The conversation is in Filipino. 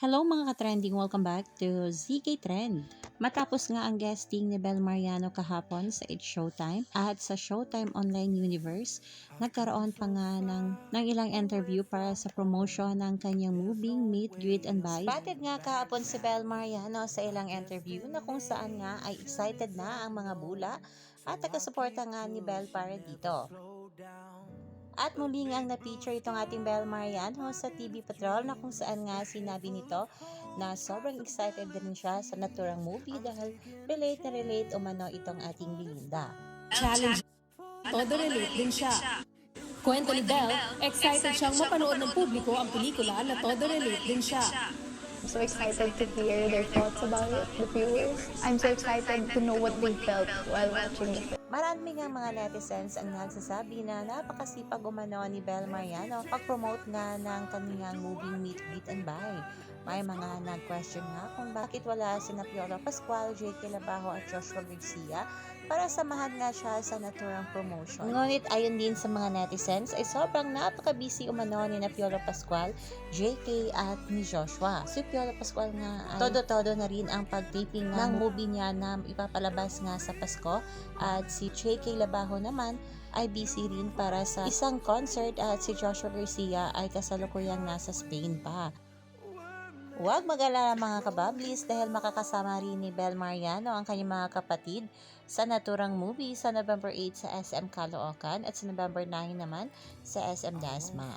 Hello mga ka-trending, welcome back to ZK Trend. Matapos nga ang guesting ni Bel Mariano kahapon sa It's Showtime at sa Showtime Online Universe, nagkaroon pa nga ng ilang interview para sa promotion ng kanyang movie Meet, Greet and Buy. Spotted nga kahapon si Bel Mariano sa ilang interview na kung saan nga ay excited na ang mga bula at taga-suporta nga ni Bel para dito. At muli nga ang na-feature itong ating Bel Mariano sa TV Patrol na kung saan nga sinabi nito na sobrang excited din siya sa naturang movie dahil relate na relate umano itong ating Belinda. Challenge, todo relate din siya. Kwento ni Bel, excited siyang mapanood ng publiko ang pelikula na todo relate din siya. I'm so excited to hear their thoughts about it, the viewers. I'm so excited to know what they felt while watching the film. Marami nga mga netizens ang nagsasabi na napakasipag umano ni Bel Mariano pag-promote nga ng kanyang movie Meet, Greet and Buy. May mga nag-question nga kung bakit wala sina Piolo Pascual, J.K. Labajo at Joshua Garcia para samahan nga siya sa naturang promotion. Ngunit ayon din sa mga netizens ay sobrang napaka-busy umano ni na Piolo Pascual, J.K. at ni Joshua. Si Piolo Pascual nga ay todo-todo na rin ang pag-taping ng movie niya na ipapalabas nga sa Pasko at si J.K. Labajo naman ay busy rin para sa isang concert at si Joshua Garcia ay kasalukuyang nasa Spain pa. Huwag mag-alala mga kabablis dahil makakasama rin ni Bel Mariano ang kanyang mga kapatid sa naturang movie sa November 8 sa SM Caloocan at sa November 9 naman sa SM Dasma.